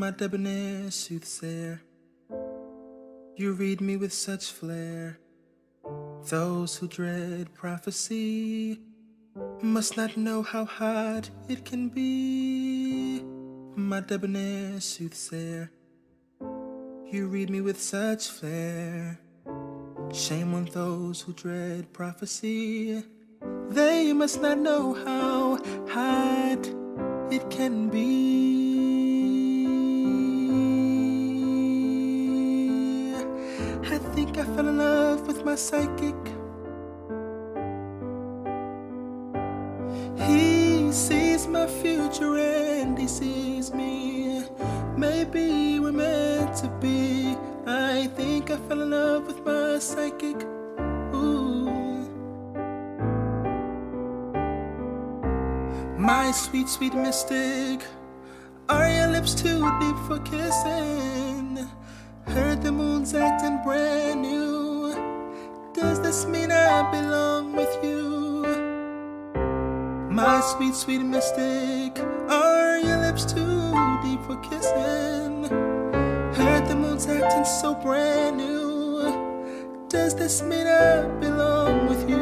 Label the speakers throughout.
Speaker 1: My debonair soothsayer, you read me with such flair. Those who dread prophecy must not know how hard it can be. My debonair soothsayer, you read me with such flair. Shame on those who dread prophecy. They must not know how hard it can be. I think I fell in love with my psychic. He sees my future and he sees me. Maybe we're meant to be. I think I fell in love with my psychic. Ooh. My sweet, sweet mystic, are your lips too deep for kissing? Heard the moon's acting brand new. Does this mean I belong with you? My sweet, sweet mystic, are your lips too deep for kissing? Heard the moon's acting so brand new. Does this mean I belong with you?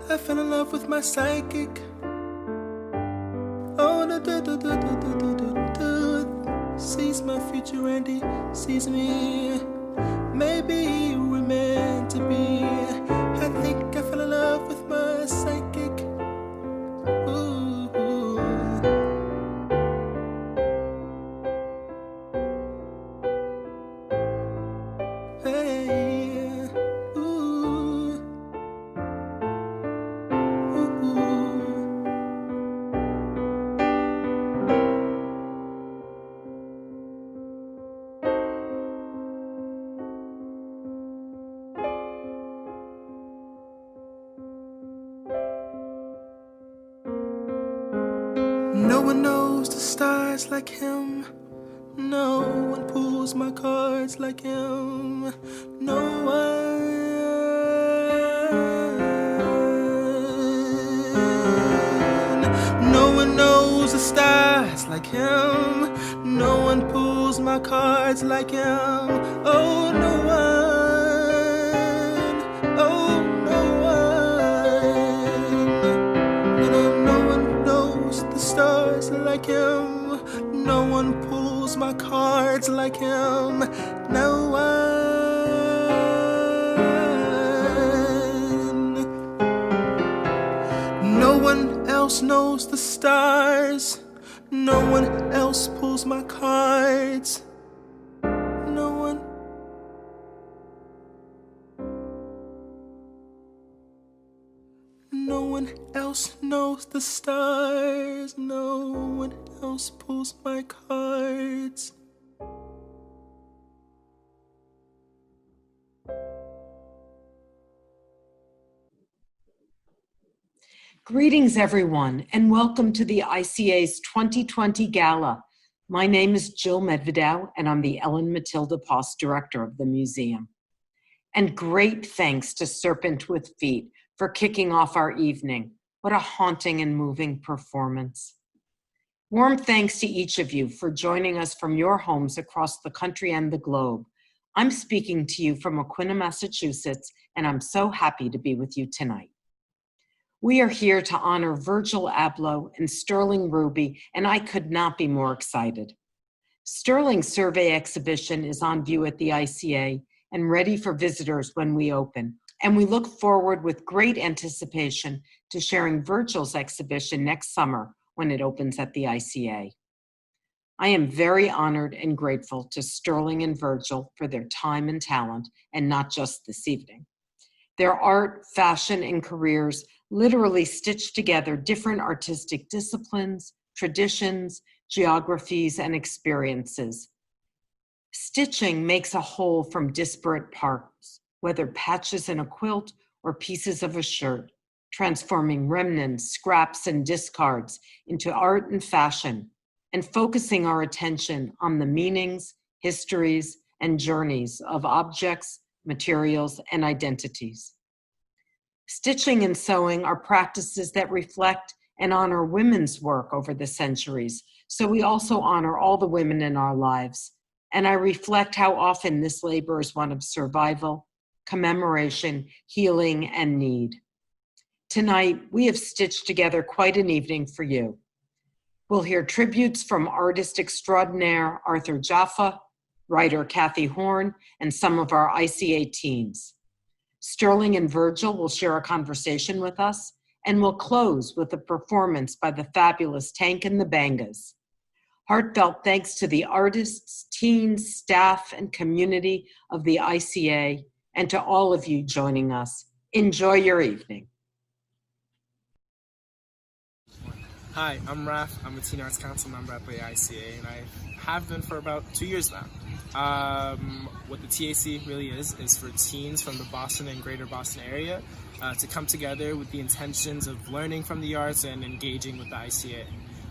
Speaker 1: I fell in love with my psychic. Oh, sees my future and he sees me. Maybe we're meant to be. I think I fell in love with my psychic. Ooh. Hey. Ooh. No one knows the stars like him. No one pulls my cards like him. No one. No one knows the stars like him. No one pulls my cards like him. Oh, no one. Oh, no one. No one knows the stars like him. No one pulls my cards like him. No one. No one else knows the stars. No one else pulls my cards. No one. No one else knows the stars. No one else pulls my cards.
Speaker 2: Greetings, everyone, and welcome to the ICA's 2020 Gala. My name is Jill Medvedow, and I'm the Ellen Matilda Post Director of the museum. And great thanks to Serpentwithfeet for kicking off our evening. What a haunting and moving performance. Warm thanks to each of you for joining us from your homes across the country and the globe. I'm speaking to you from Aquinnah, Massachusetts, and I'm so happy to be with you tonight. We are here to honor Virgil Abloh and Sterling Ruby, and I could not be more excited. Sterling's survey exhibition is on view at the ICA and ready for visitors when we open, and we look forward with great anticipation to sharing Virgil's exhibition next summer when it opens at the ICA. I am very honored and grateful to Sterling and Virgil for their time and talent, and not just this evening. Their art, fashion, and careers literally stitch together different artistic disciplines, traditions, geographies, and experiences. Stitching makes a whole from disparate parts, whether patches in a quilt or pieces of a shirt, transforming remnants, scraps, and discards into art and fashion, and focusing our attention on the meanings, histories, and journeys of objects, materials, and identities. Stitching and sewing are practices that reflect and honor women's work over the centuries, so we also honor all the women in our lives. And I reflect how often this labor is one of survival, commemoration, healing, and need. Tonight, we have stitched together quite an evening for you. We'll hear tributes from artist extraordinaire Arthur Jafa, writer Cathy Horyn, and some of our ICA teams. Sterling and Virgil will share a conversation with us, and we'll close with a performance by the fabulous Tank and the Bangas. Heartfelt thanks to the artists, teens, staff, and community of the ICA, and to all of you joining us. Enjoy your evening.
Speaker 3: Hi, I'm Raf. I'm a Teen Arts Council member at the ICA, and I have been for about 2 years now. What the TAC really is for teens from the Boston and greater Boston area to come together with the intentions of learning from the arts and engaging with the ICA.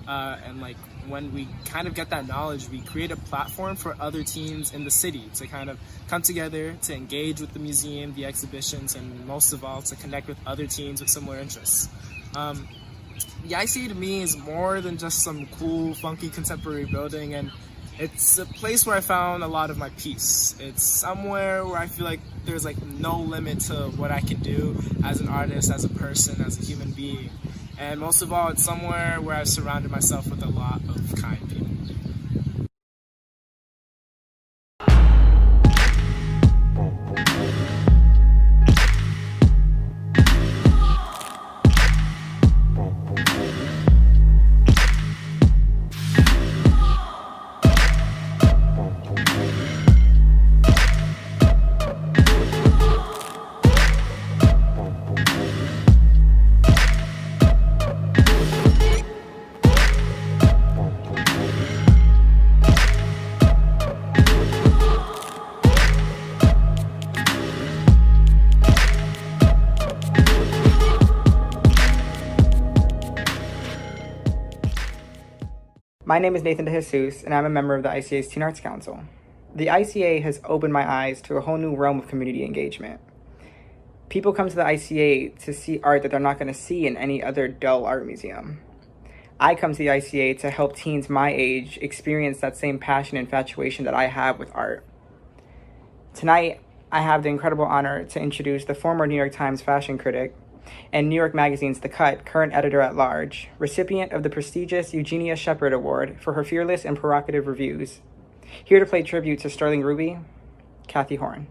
Speaker 3: And when we kind of get that knowledge, we create a platform for other teens in the city to kind of come together, to engage with the museum, the exhibitions, and most of all, to connect with other teens with similar interests. The ICA to me is more than just some cool, funky, contemporary building, and it's a place where I found a lot of my peace. It's somewhere where I feel like there's no limit to what I can do as an artist, as a person, as a human being. And most of all, it's somewhere where I've surrounded myself with a lot of kind people.
Speaker 4: My name is Nathan DeJesus, and I'm a member of the ICA's Teen Arts Council. The ICA has opened my eyes to a whole new realm of community engagement. People come to the ICA to see art that they're not going to see in any other dull art museum. I come to the ICA to help teens my age experience that same passion and infatuation that I have with art. Tonight, I have the incredible honor to introduce the former New York Times fashion critic and New York Magazine's The Cut current editor-at-large, recipient of the prestigious Eugenia Shepard Award for her fearless and provocative reviews. Here to play tribute to Sterling Ruby, Cathy Horyn.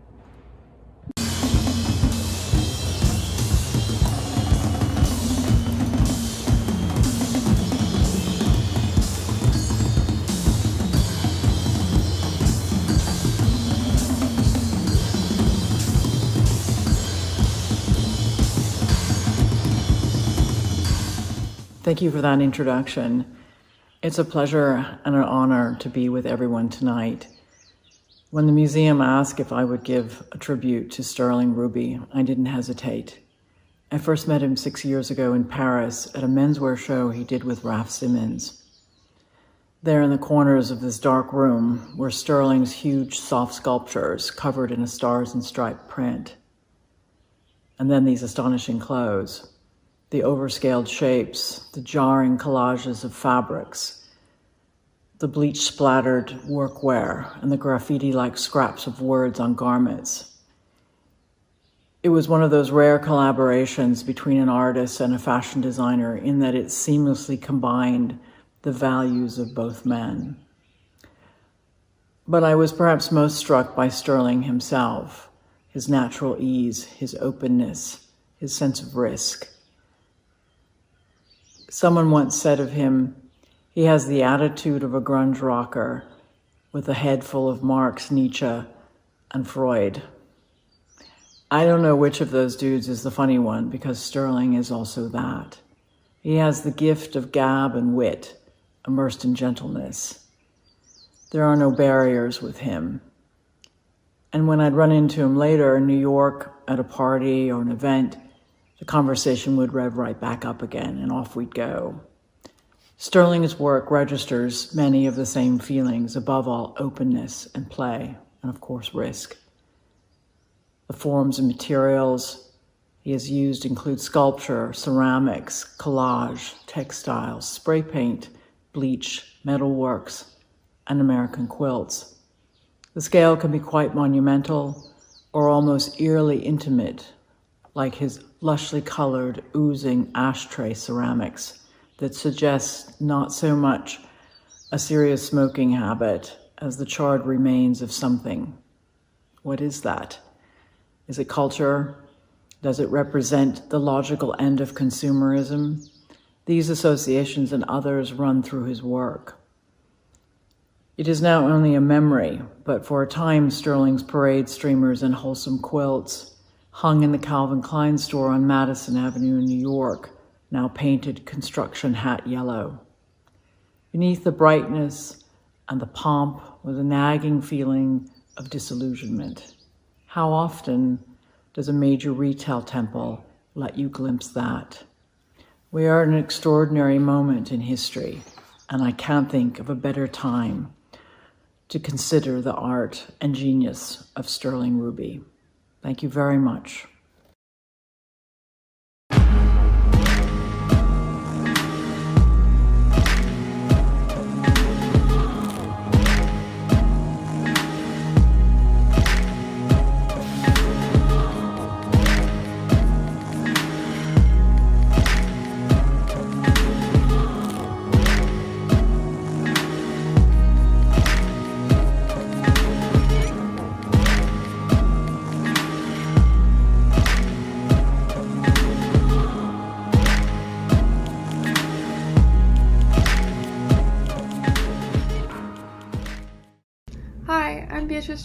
Speaker 5: Thank you for that introduction. It's a pleasure and an honor to be with everyone tonight. When the museum asked if I would give a tribute to Sterling Ruby, I didn't hesitate. I first met him 6 years ago in Paris at a menswear show he did with Raf Simons. There in the corners of this dark room were Sterling's huge soft sculptures covered in a stars and striped print. And then these astonishing clothes. The overscaled shapes, the jarring collages of fabrics, the bleach-splattered workwear, and the graffiti-like scraps of words on garments. It was one of those rare collaborations between an artist and a fashion designer in that it seamlessly combined the values of both men. But I was perhaps most struck by Sterling himself, his natural ease, his openness, his sense of risk. Someone once said of him, he has the attitude of a grunge rocker with a head full of Marx, Nietzsche, and Freud. I don't know which of those dudes is the funny one because Sterling is also that. He has the gift of gab and wit, immersed in gentleness. There are no barriers with him. And when I'd run into him later in New York at a party or an event, the conversation would rev right back up again, and off we'd go. Sterling's work registers many of the same feelings, above all openness and play, and of course risk. The forms and materials, he has used include sculpture, ceramics, collage, textiles, spray paint, bleach, metalworks, and American quilts. The scale can be quite monumental or almost eerily intimate, like his lushly colored, oozing ashtray ceramics that suggest not so much a serious smoking habit as the charred remains of something. What is that? Is it culture? Does it represent the logical end of consumerism? These associations and others run through his work. It is now only a memory, but for a time Sterling's parade streamers and wholesome quilts hung in the Calvin Klein store on Madison Avenue in New York, now painted construction hat yellow. Beneath the brightness and the pomp was a nagging feeling of disillusionment. How often does a major retail temple let you glimpse that? We are at an extraordinary moment in history, and I can't think of a better time to consider the art and genius of Sterling Ruby. Thank you very much.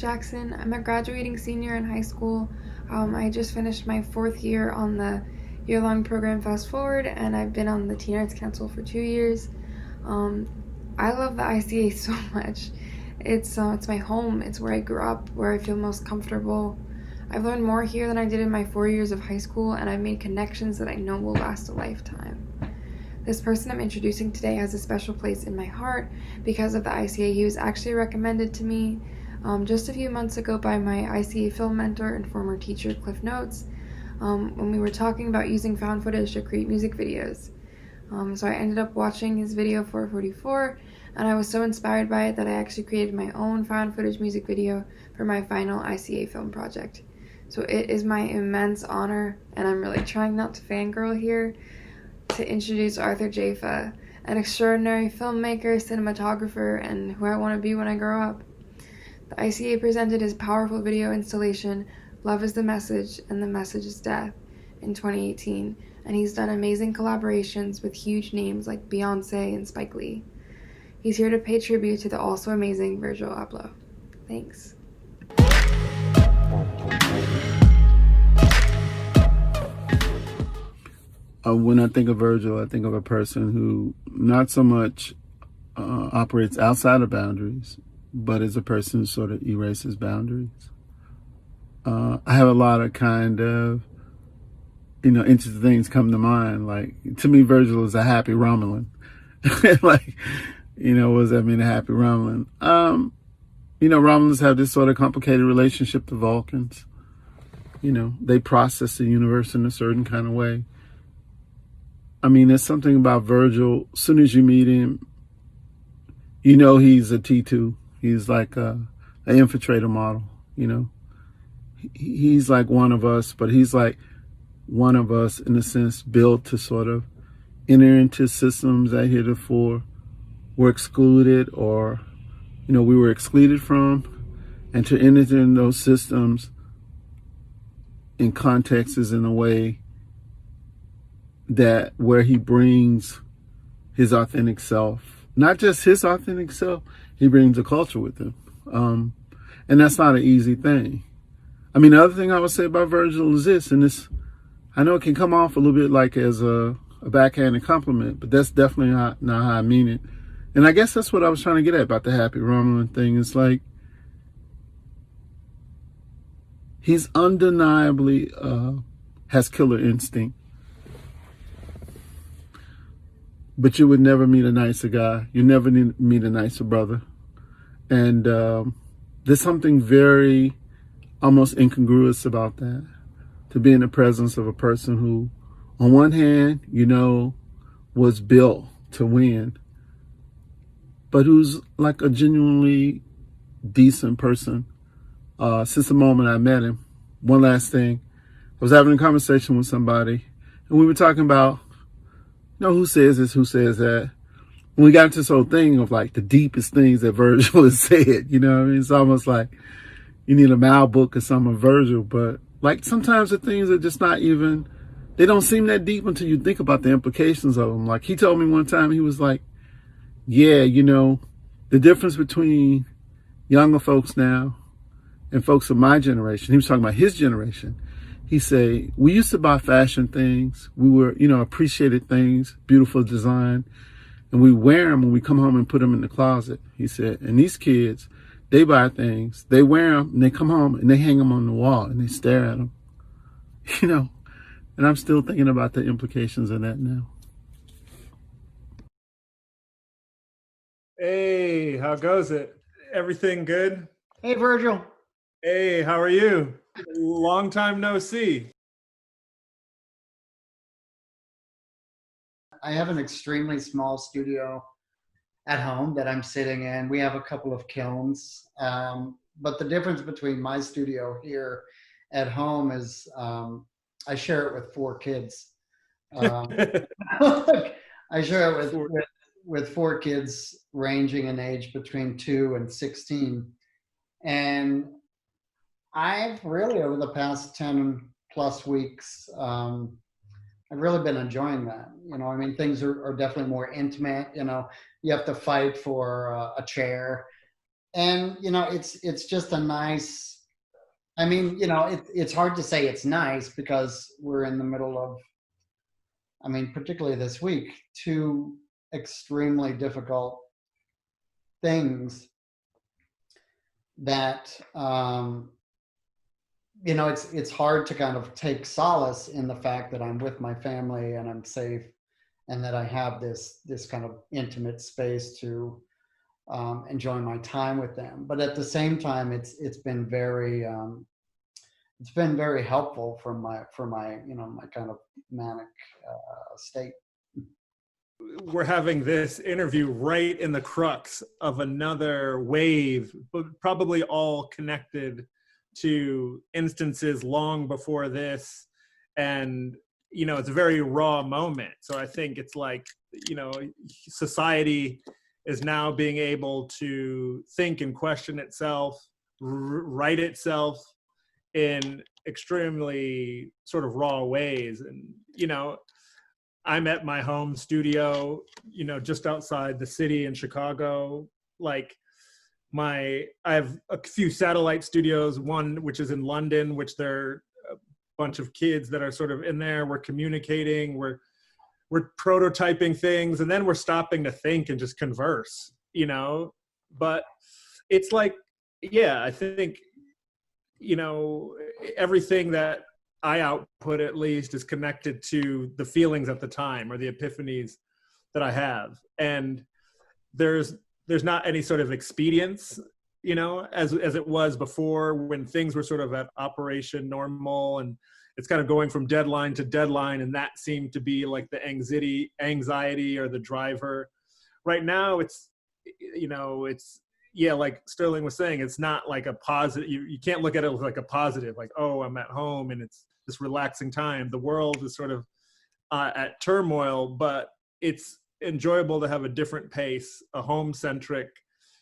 Speaker 6: Jackson. I'm a graduating senior in high school. I just finished my 4th year on the year-long program Fast Forward, and I've been on the Teen Arts Council for 2 years. I love the ICA so much. It's my home. It's where I grew up, where I feel most comfortable. I've learned more here than I did in my 4 years of high school, and I've made connections that I know will last a lifetime. This person I'm introducing today has a special place in my heart because of the ICA. He was actually recommended to me just a few months ago by my ICA film mentor and former teacher, Cliff Notes, when we were talking about using found footage to create music videos. So I ended up watching his video 444, and I was so inspired by it that I actually created my own found footage music video for my final ICA film project. So it is my immense honor, and I'm really trying not to fangirl here, to introduce Arthur Jafa, an extraordinary filmmaker, cinematographer, and who I want to be when I grow up. The ICA presented his powerful video installation, Love is the Message and the Message is Death, in 2018, and he's done amazing collaborations with huge names like Beyonce and Spike Lee. He's here to pay tribute to the also amazing Virgil Abloh. Thanks.
Speaker 7: When I think of Virgil, I think of a person who not so much operates outside of boundaries, but is a person who sort of erases boundaries. I have a lot of kind of, interesting things come to mind. Like, to me, Virgil is a happy Romulan. Like, what does that mean, a happy Romulan? Romulans have this sort of complicated relationship to Vulcans. They process the universe in a certain kind of way. I mean, there's something about Virgil. As soon as you meet him, he's a T2. He's like an infiltrator model, He's like one of us, but he's like one of us in a sense built to sort of enter into systems that heretofore were excluded or, we were excluded from, and to enter in those systems in contexts in a way that where he brings his authentic self, not just his authentic self, he brings a culture with him. And that's not an easy thing. I mean, the other thing I would say about Virgil is this, and this, I know it can come off a little bit like as a backhanded compliment, but that's definitely not how I mean it. And I guess that's what I was trying to get at about the happy Romulan thing. It's like, he's undeniably has killer instinct. But you would never meet a nicer guy. You never meet a nicer brother. And there's something very almost incongruous about that. to be in the presence of a person who, on one hand, was built to win, but who's like a genuinely decent person. Since the moment I met him, one last thing, I was having a conversation with somebody, and we were talking about, who says this, who says that. And we got into this whole thing of like the deepest things that Virgil has said. You know what I mean? It's almost like you need a Mal book or something of Virgil, but like sometimes the things are just not even, they don't seem that deep until you think about the implications of them. Like he told me one time, he was like, yeah, the difference between younger folks now and folks of my generation, he was talking about his generation. He said, we used to buy fashion things. We were, appreciated things, beautiful design, and we wear them when we come home and put them in the closet. He said, and these kids, they buy things, they wear them, and they come home and they hang them on the wall and they stare at them, and I'm still thinking about the implications of that now.
Speaker 8: Hey, how goes it? Everything good?
Speaker 4: Hey, Virgil.
Speaker 8: Hey, how are you? Long time no see.
Speaker 9: I have an extremely small studio at home that I'm sitting in. We have a couple of kilns, but the difference between my studio here at home is I share it with 4 kids. I share it with 4 kids ranging in age between 2 and 16. And I've really, over the past 10 plus weeks, I've really been enjoying that. Things are definitely more intimate. You have to fight for a chair, and it's just a nice. It's hard to say it's nice because we're in the middle of, particularly this week, 2 extremely difficult things that it's hard to kind of take solace in the fact that I'm with my family and I'm safe, and that I have this kind of intimate space to enjoy my time with them. But at the same time, it's been very helpful for my my kind of manic state.
Speaker 8: We're having this interview right in the crux of another wave, but probably all connected to instances long before this. And, it's a very raw moment. So I think it's like, society is now being able to think and question itself, write itself in extremely sort of raw ways. And, I'm at my home studio, just outside the city in Chicago. I have a few satellite studios, one which is in London, which there are a bunch of kids that are sort of in there. We're communicating, we're prototyping things, and then we're stopping to think and just converse, But it's like, yeah, I think, everything that I output at least is connected to the feelings at the time or the epiphanies that I have. And there's not any sort of expedience, as it was before, when things were sort of at operation normal, and it's kind of going from deadline to deadline, and that seemed to be like the anxiety or the driver. Right now, it's like Sterling was saying, it's not like a positive. You can't look at it like a positive, like, oh, I'm at home and it's this relaxing time. The world is sort of at turmoil, but it's enjoyable to have a different pace, a home-centric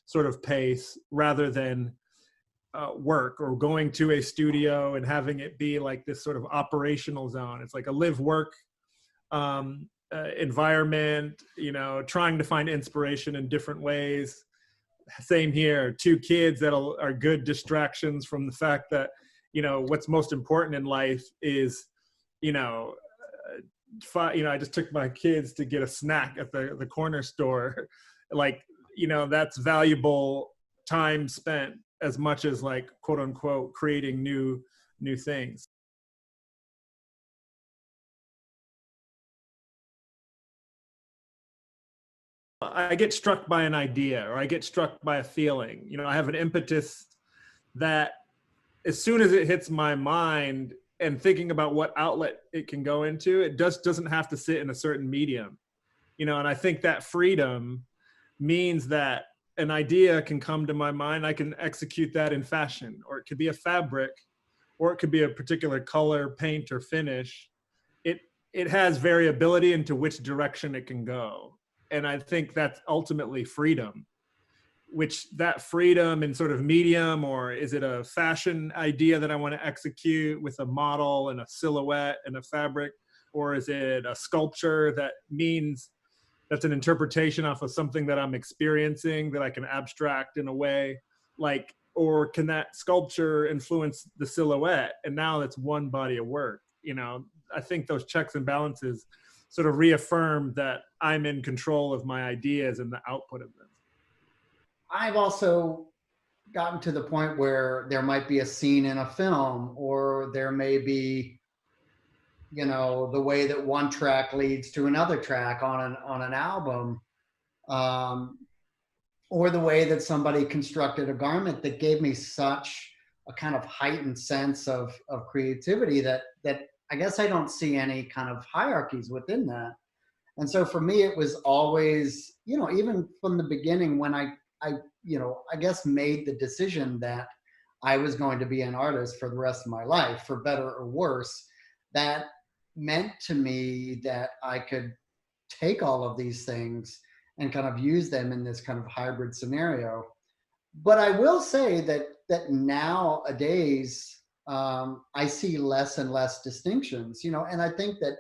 Speaker 8: sort of pace, rather than work or going to a studio and having it be like this sort of operational zone. It's like a live-work environment, trying to find inspiration in different ways. Same here, 2 kids that are good distractions from the fact that, what's most important in life is, I just took my kids to get a snack at the corner store. That's valuable time spent as much as like, quote unquote, creating new things. I get struck by an idea, or I get struck by a feeling. I have an impetus that as soon as it hits my mind, and thinking about what outlet it can go into. It just doesn't have to sit in a certain medium, you know. And I think that freedom means that an idea can come to my mind, I can execute that in fashion, or it could be a fabric, or it could be a particular color, paint, or finish. It has variability into which direction it can go. And I think that's ultimately freedom, which that freedom in sort of medium, or is it a fashion idea that I want to execute with a model and a silhouette and a fabric, or is it a sculpture that means that's an interpretation off of something that I'm experiencing that I can abstract in a way, like, or can that sculpture influence the silhouette? And now it's one body of work, you know. I think those checks and balances sort of reaffirm that I'm in control of my ideas and the output of them.
Speaker 9: I've also gotten to the point where there might be a scene in a film, or there may be, you know, the way that one track leads to another track on an album, um, or the way that somebody constructed a garment that gave me such a kind of heightened sense of creativity that I guess I don't see any kind of hierarchies within that. And so for me, it was always, you know, even from the beginning when I you know, I guess made the decision that I was going to be an artist for the rest of my life, for better or worse, that meant to me that I could take all of these things and kind of use them in this kind of hybrid scenario. But I will say that nowadays, I see less and less distinctions, you know, and I think that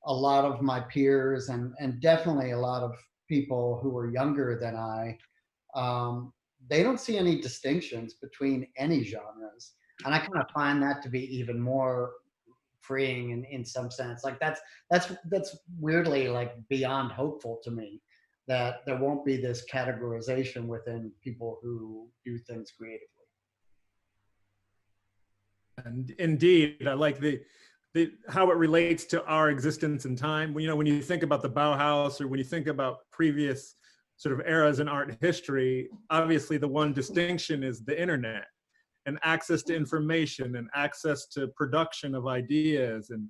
Speaker 9: a lot of my peers and definitely a lot of people who are younger than I, they don't see any distinctions between any genres. And I kind of find that to be even more freeing in some sense. Like that's weirdly like beyond hopeful to me, that there won't be this categorization within people who do things creatively.
Speaker 8: And indeed, I like the how it relates to our existence in time. You know, when you think about the Bauhaus, or when you think about previous sort of eras in art history, obviously the one distinction is the internet and access to information and access to production of ideas. And,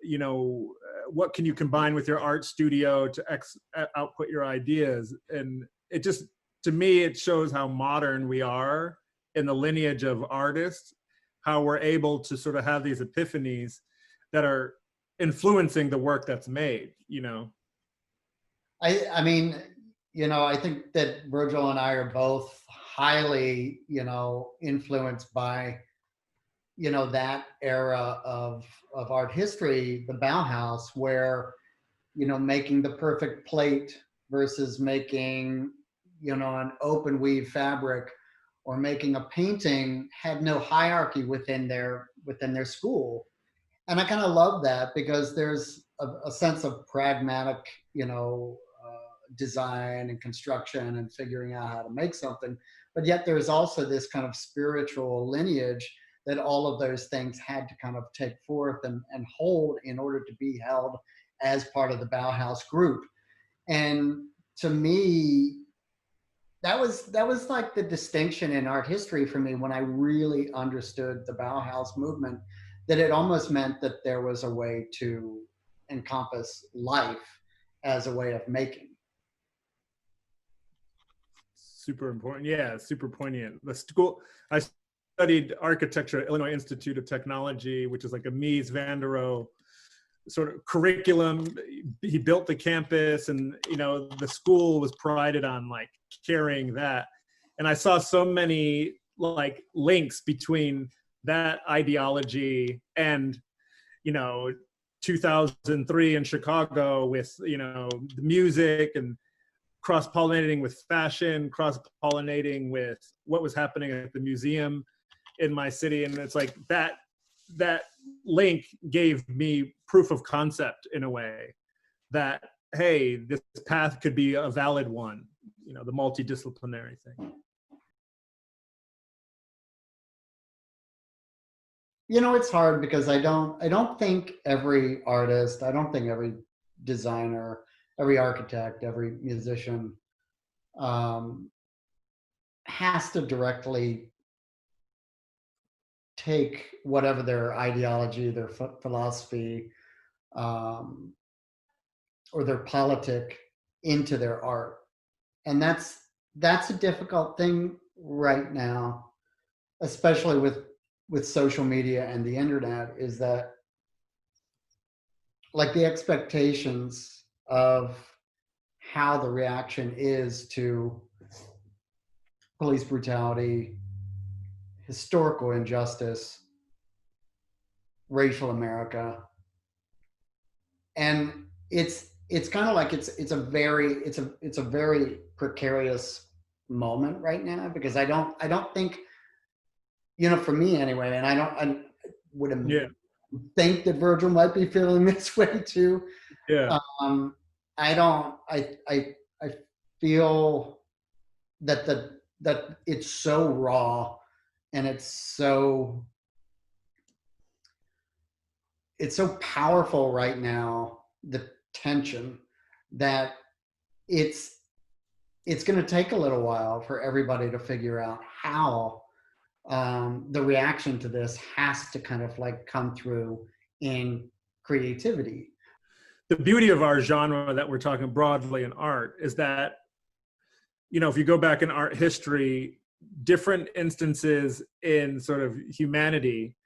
Speaker 8: you know, what can you combine with your art studio to output your ideas? And it just, to me, it shows how modern we are in the lineage of artists, how we're able to sort of have these epiphanies that are influencing the work that's made, you know.
Speaker 9: I mean, you know, I think that Virgil and I are both highly, you know, influenced by, you know, that era of art history, the Bauhaus, where, you know, making the perfect plate versus making, you know, an open weave fabric, or making a painting had no hierarchy within their school. And I kind of love that, because there's a sense of pragmatic, you know, design and construction and figuring out how to make something. But yet there's also this kind of spiritual lineage that all of those things had to kind of take forth and hold in order to be held as part of the Bauhaus group. And to me, that was like the distinction in art history for me, when I really understood the Bauhaus movement, that it almost meant that there was a way to encompass life as a way of making.
Speaker 8: Super important. Yeah, super poignant. The school, I studied architecture at Illinois Institute of Technology, which is like a Mies van der Rohe sort of curriculum. He built the campus, and, you know, the school was prided on like carrying that. And I saw so many like links between that ideology and, you know, 2003 in Chicago with, you know, the music, and cross-pollinating with fashion, cross-pollinating with what was happening at the museum in my city. And it's like that link gave me proof of concept in a way that, hey, this path could be a valid one, you know, the multidisciplinary thing.
Speaker 9: You know, it's hard because I don't think every artist, I don't think every designer, every architect, every musician has to directly take whatever their ideology, their philosophy, or their politic into their art. And that's a difficult thing right now, especially with social media and the internet, is that like the expectations of how the reaction is to police brutality, historical injustice, racial America. And it's kind of like it's a very precarious moment right now, because I don't think, for me anyway, and I would think that Virgil might be feeling this way too.
Speaker 8: Yeah.
Speaker 9: I feel that it's so raw, and it's so powerful right now, the tension, that it's going to take a little while for everybody to figure out how the reaction to this has to kind of like come through in creativity.
Speaker 8: The beauty of our genre that we're talking broadly in art is that, if you go back in art history, different instances in sort of humanity,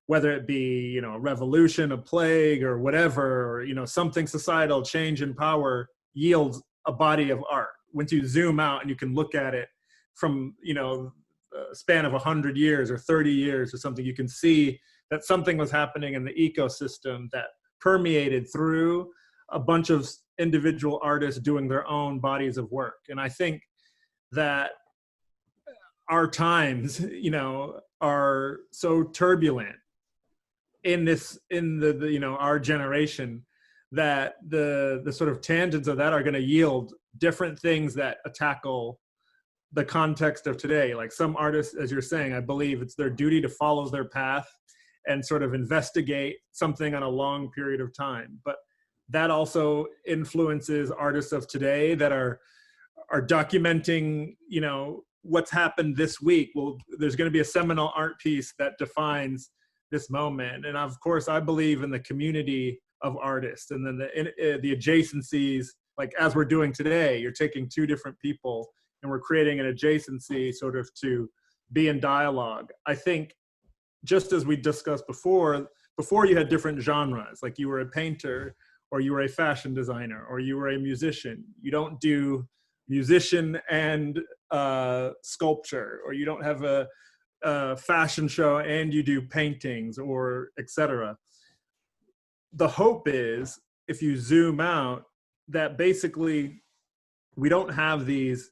Speaker 8: whether it be, a revolution, a plague, or whatever, or, something societal, change in power, yields a body of art. Once you zoom out and you can look at it from, a span of 100 years or 30 years or something, you can see that something was happening in the ecosystem that permeated through a bunch of individual artists doing their own bodies of work. And I think that our times, are so turbulent in the our generation, that the sort of tangents of that are going to yield different things that tackle the context of today. Like some artists, as you're saying, I believe it's their duty to follow their path and sort of investigate something on a long period of time. But that also influences artists of today that are documenting, what's happened this week. Well, there's going to be a seminal art piece that defines this moment. And of course, I believe in the community of artists, and then the adjacencies, like as we're doing today, you're taking two different people and we're creating an adjacency sort of to be in dialogue. I think, just as we discussed before you had different genres, like you were a painter, or you were a fashion designer, or you were a musician. You don't do musician and sculpture, or you don't have a fashion show and you do paintings, or etc. The hope is, if you zoom out, that basically we don't have these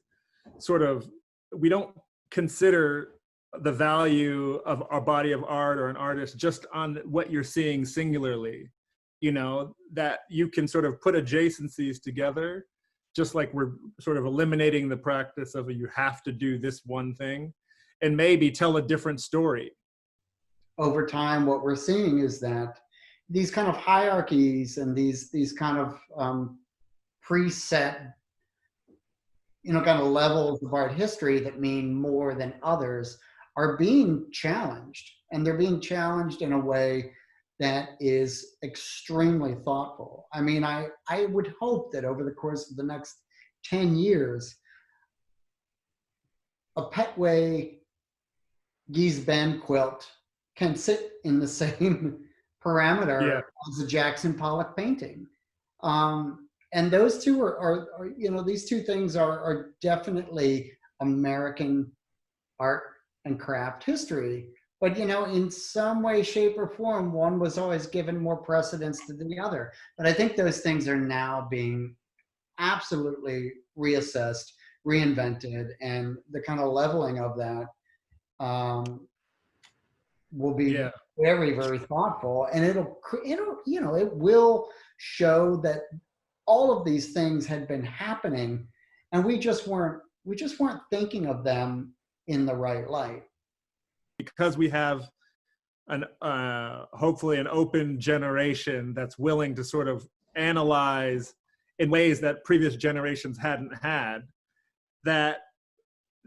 Speaker 8: we don't consider the value of a body of art or an artist just on what you're seeing singularly, that you can sort of put adjacencies together, just like we're sort of eliminating the practice of you have to do this one thing, and maybe tell a different story.
Speaker 9: Over time, what we're seeing is that these kind of hierarchies and these kind of preset, kind of levels of art history that mean more than others are being challenged, and they're being challenged in a way that is extremely thoughtful. I mean, I would hope that over the course of the next 10 years, a Petway Guise Ben quilt can sit in the same parameter as a Jackson Pollock painting. And those two are these two things are definitely American art and craft history. But, in some way, shape, or form, one was always given more precedence than the other. But I think those things are now being absolutely reassessed, reinvented, and the kind of leveling of that will be very, very thoughtful. And it will show that all of these things had been happening, and we just weren't thinking of them in the right light.
Speaker 8: Because we have hopefully an open generation that's willing to sort of analyze in ways that previous generations hadn't had, that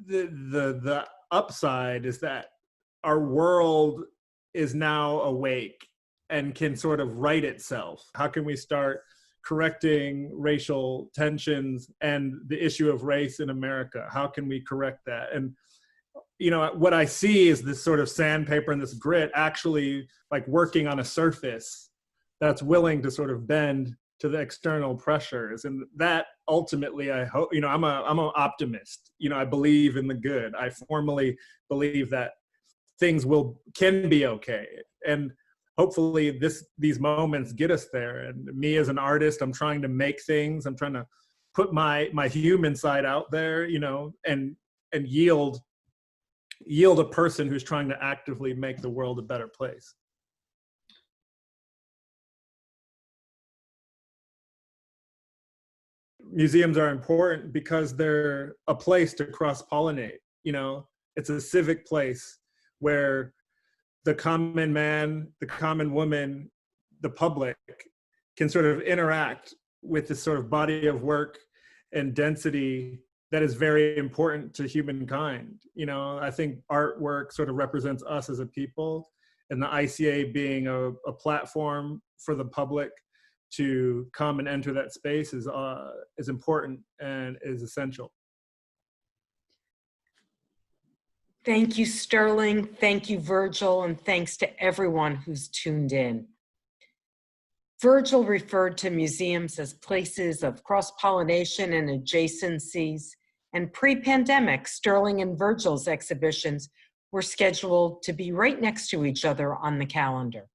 Speaker 8: the upside is that our world is now awake and can sort of right itself? How can we start correcting racial tensions and the issue of race in America? How can we correct that? And what I see is this sort of sandpaper and this grit actually like working on a surface that's willing to sort of bend to the external pressures. And that ultimately, I hope, I'm an optimist. I believe in the good. I formally believe that things can be okay. And hopefully these moments get us there. And me as an artist, I'm trying to make things. I'm trying to put my human side out there, and yield a person who's trying to actively make the world a better place. Museums are important because they're a place to cross-pollinate. It's a civic place where the common man, the common woman, the public can sort of interact with this sort of body of work and density that is very important to humankind. I think artwork sort of represents us as a people, and the ICA being a platform for the public to come and enter that space is important and is essential.
Speaker 2: Thank you, Sterling. Thank you, Virgil, and thanks to everyone who's tuned in. Virgil referred to museums as places of cross-pollination and adjacencies, and pre-pandemic, Sterling and Virgil's exhibitions were scheduled to be right next to each other on the calendar.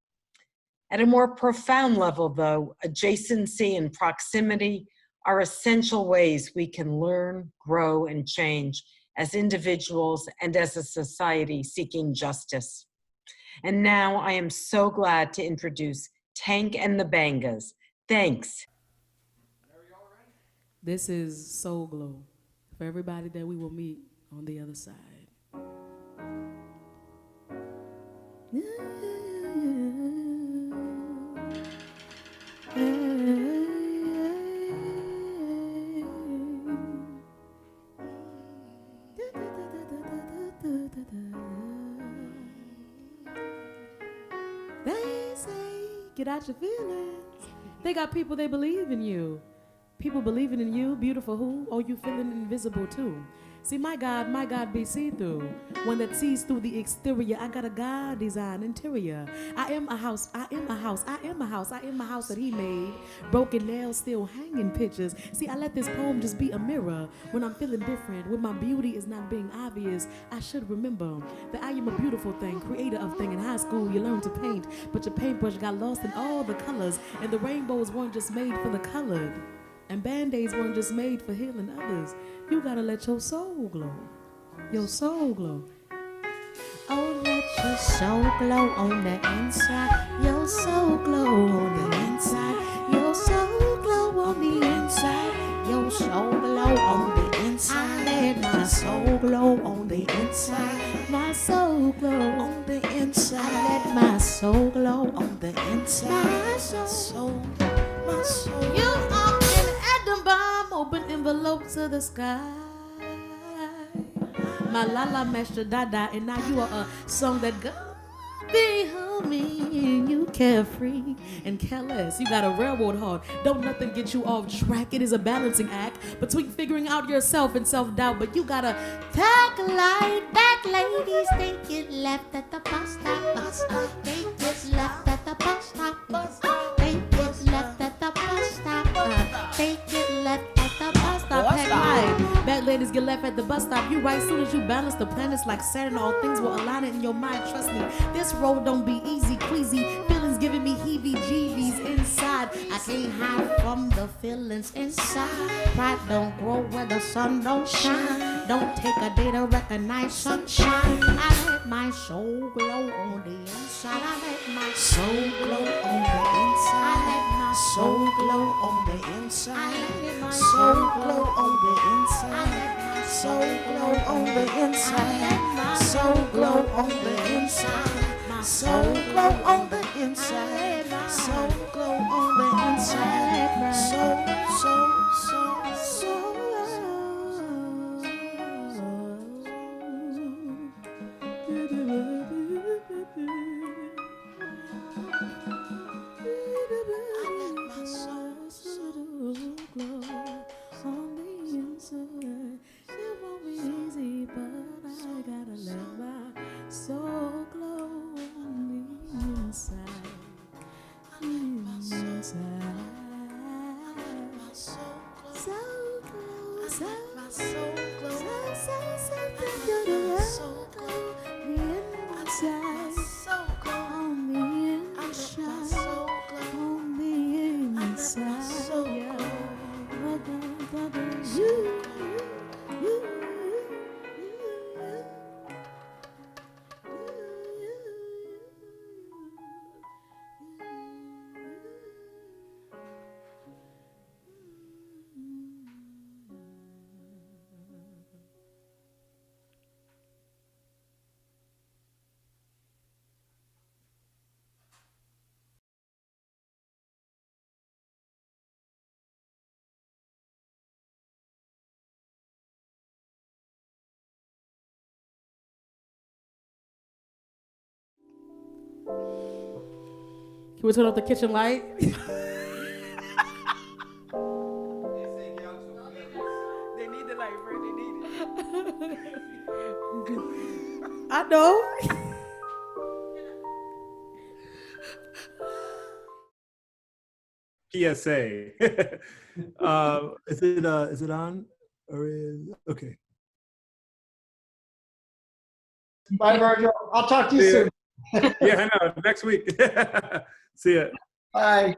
Speaker 2: At a more profound level, though, adjacency and proximity are essential ways we can learn, grow, and change as individuals and as a society seeking justice. And now I am so glad to introduce Tank and the Bangas. Thanks.
Speaker 10: This is Soul Glow for everybody that we will meet on the other side. They say, get out your feelings. They got people, they believe in you. People believing in you, beautiful who? Oh, you feeling invisible too. See, my God be see-through. One that sees through the exterior. I got a God design interior. I am a house, I am a house, I am a house, I am a house that he made. Broken nails still hanging pictures. See, I let this poem just be a mirror. When I'm feeling different, when my beauty is not being obvious, I should remember that I am a beautiful thing, creator of thing. In high school, you learn to paint, but your paintbrush got lost in all the colors, and the rainbows weren't just made for the colored. And band-aids weren't just made for healing others. You gotta let your soul glow. Your soul glow. Oh, let your soul glow on the inside. Your soul glow on the inside. Your soul glow on the inside. Your soul glow on the inside. I let my soul glow on the inside. My soul glow on the inside. I let my soul glow on the inside. My soul, my soul. You are an atom bomb, open envelope to the sky. My la-la master dada, and now you are a song that goes behind me. You carefree and careless. You got a railroad heart. Don't nothing get you off track. It is a balancing act between figuring out yourself and self-doubt. But you gotta tack light back, ladies. Take it left at the bus stop. Bus stop. Take it left at the bus stop. Bus stop. Take it left at the bus stop. Take it left at the bus stop. Tack light. Back ladies get left at the bus stop. You right soon as you balance the planets like Saturn. All things will align it in your mind. Trust me, this road don't be easy, queasy. Feelings giving me heebie-jeebies inside. I can't hide from the feelings inside. Pride don't grow where the sun don't shine. Don't take a day to recognize sunshine. I let my soul glow on the inside. I let my soul glow on the inside. I let my soul glow on the inside. I let my soul glow on the inside. I let my soul glow on the inside. My soul glow on the inside. My soul glow on the inside. My soul glow on the inside. Soul. Can we turn off the kitchen light?
Speaker 1: They need the light, bro. They need it.
Speaker 10: I know.
Speaker 8: PSA. Is it on or is okay?
Speaker 9: Bye, Virgil. I'll talk to you soon.
Speaker 8: Yeah, I know. Next week. See ya.
Speaker 9: Bye.